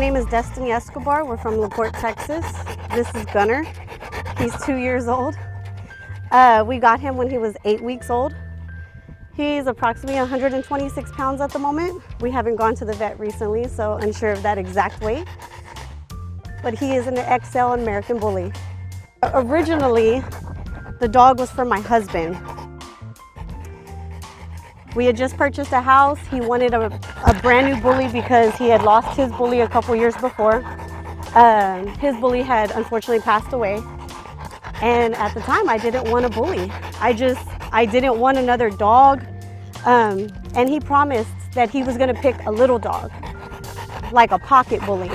name is Destiny Escobar. We're from LaPorte, Texas. This is Gunnar. He's 2 years old. We got him when he was 8 weeks old. He's approximately 126 pounds at the moment. We haven't gone to the vet recently, so unsure of that exact weight. But he is an XL American Bully. Originally, the dog was for my husband. We had just purchased a house. He wanted a brand new bully because he had lost his bully a couple years before. His bully had unfortunately passed away. And at the time, I didn't want a bully. I didn't want another dog. And he promised that he was gonna pick a little dog, like a pocket bully.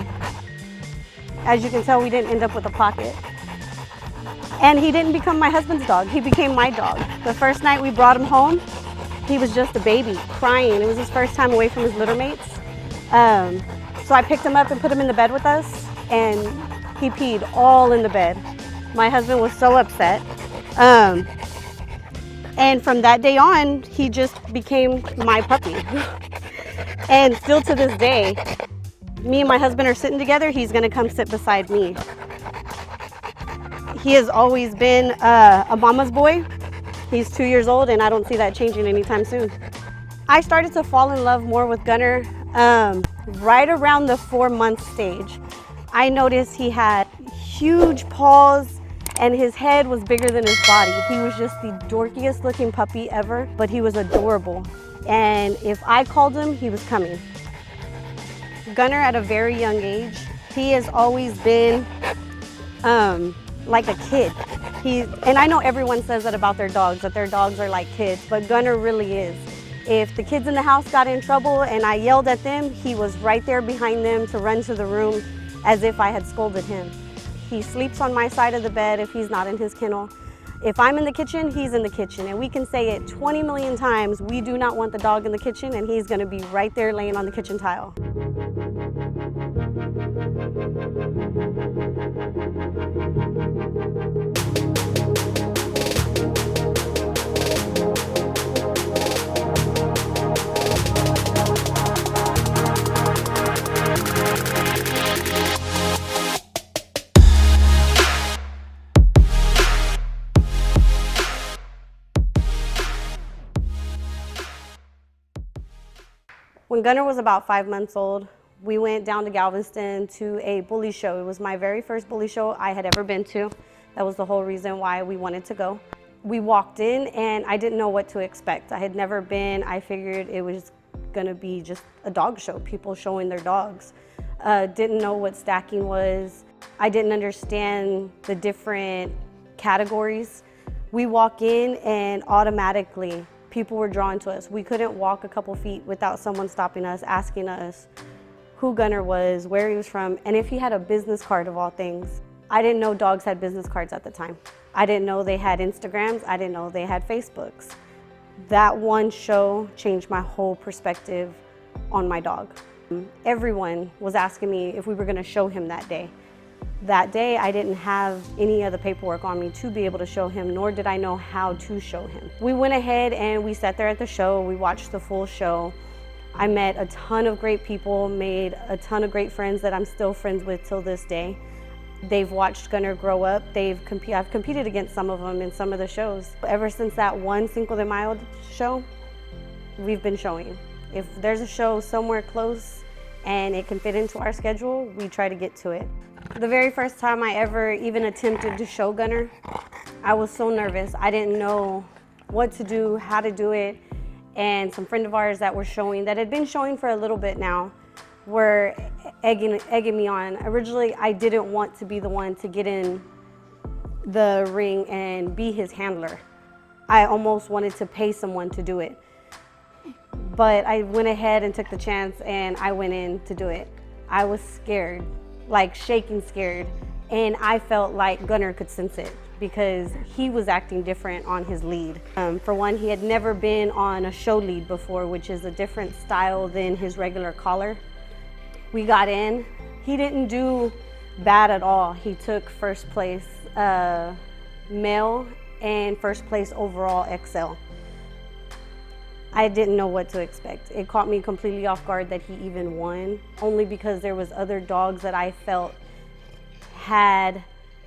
As you can tell, we didn't end up with a pocket. And he didn't become my husband's dog, he became my dog. The first night we brought him home, he was just a baby, crying. It was his first time away from his litter mates. So I picked him up and put him in the bed with us, and he peed all in the bed. My husband was so upset. And from that day on, he just became my puppy. And still to this day, me and my husband are sitting together, he's gonna come sit beside me. He has always been a mama's boy. He's 2 years old, and I don't see that changing anytime soon. I started to fall in love more with Gunnar right around the 4-month stage. I noticed he had huge paws and his head was bigger than his body. He was just the dorkiest looking puppy ever, but he was adorable. And if I called him, he was coming. Gunnar, at a very young age, he has always been like a kid. And I know everyone says that about their dogs, that their dogs are like kids, but Gunnar really is. If the kids in the house got in trouble and I yelled at them, he was right there behind them to run to the room as if I had scolded him. He sleeps on my side of the bed if he's not in his kennel. If I'm in the kitchen, he's in the kitchen. And we can say it 20 million times, we do not want the dog in the kitchen, and he's gonna be right there laying on the kitchen tile. When Gunnar was about 5 months old, we went down to Galveston to a bully show. It was my very first bully show I had ever been to. That was the whole reason why we wanted to go. We walked in and I didn't know what to expect. I had never been. I figured it was gonna be just a dog show, people showing their dogs. Didn't know what stacking was. I didn't understand the different categories. We walk in and automatically people were drawn to us. We couldn't walk a couple feet without someone stopping us, asking us who Gunnar was, where he was from, and if he had a business card of all things. I didn't know dogs had business cards at the time. I didn't know they had Instagrams. I didn't know they had Facebooks. That one show changed my whole perspective on my dog. Everyone was asking me if we were gonna show him that day. That day, I didn't have any of the paperwork on me to be able to show him, nor did I know how to show him. We went ahead and we sat there at the show. We watched the full show. I met a ton of great people, made a ton of great friends that I'm still friends with till this day. They've watched Gunnar grow up. I've competed against some of them in some of the shows. Ever since that one Cinco de Mayo show, we've been showing. If there's a show somewhere close and it can fit into our schedule, we try to get to it. The very first time I ever even attempted to show Gunnar, I was so nervous. I didn't know what to do, how to do it, and some friends of ours that had been showing for a little bit now, were egging me on. Originally, I didn't want to be the one to get in the ring and be his handler. I almost wanted to pay someone to do it. But I went ahead and took the chance and I went in to do it. I was scared, like shaking scared, and I felt like Gunnar could sense it because he was acting different on his lead. For one, he had never been on a show lead before, which is a different style than his regular collar. We got in, he didn't do bad at all. He took first place male and first place overall XL. I didn't know what to expect. It caught me completely off guard that he even won, only because there was other dogs that I felt had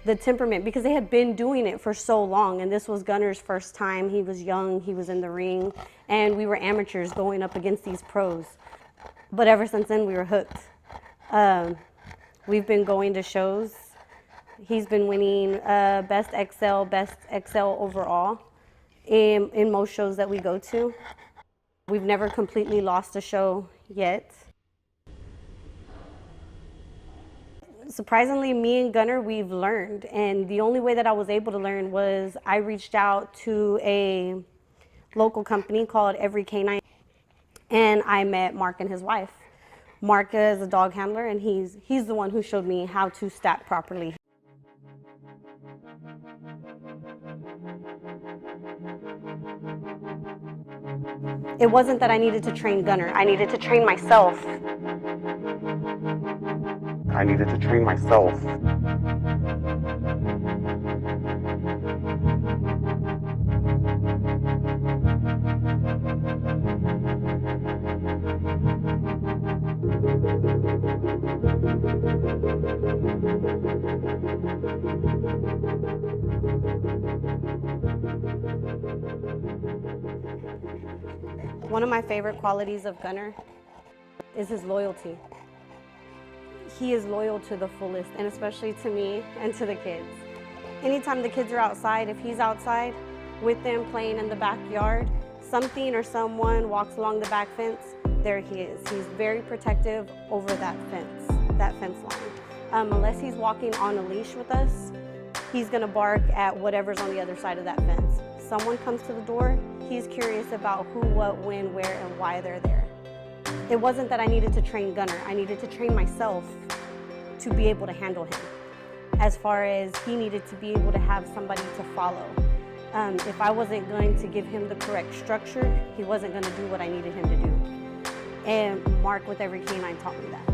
the temperament, because they had been doing it for so long, and this was Gunnar's first time. He was young, he was in the ring, and we were amateurs going up against these pros. But ever since then, we were hooked. We've been going to shows. He's been winning best XL overall in most shows that we go to. We've never completely lost a show yet. Surprisingly, me and Gunnar, we've learned, and the only way that I was able to learn was I reached out to a local company called Evry K9, and I met Mark and his wife. Mark is a dog handler, and he's the one who showed me how to stack properly. It wasn't that I needed to train Gunnar, I needed to train myself. I needed to train myself. One of my favorite qualities of Gunnar is his loyalty. He is loyal to the fullest, and especially to me and to the kids. Anytime the kids are outside, if he's outside with them playing in the backyard, something or someone walks along the back fence, there he is. He's very protective over that fence line. Unless he's walking on a leash with us, he's gonna bark at whatever's on the other side of that fence. Someone comes to the door, he's curious about who, what, when, where, and why they're there. It wasn't that I needed to train Gunnar, I needed to train myself to be able to handle him. As far as he needed to be able to have somebody to follow. If I wasn't going to give him the correct structure, he wasn't going to do what I needed him to do. And Mark with Evry K9 taught me that.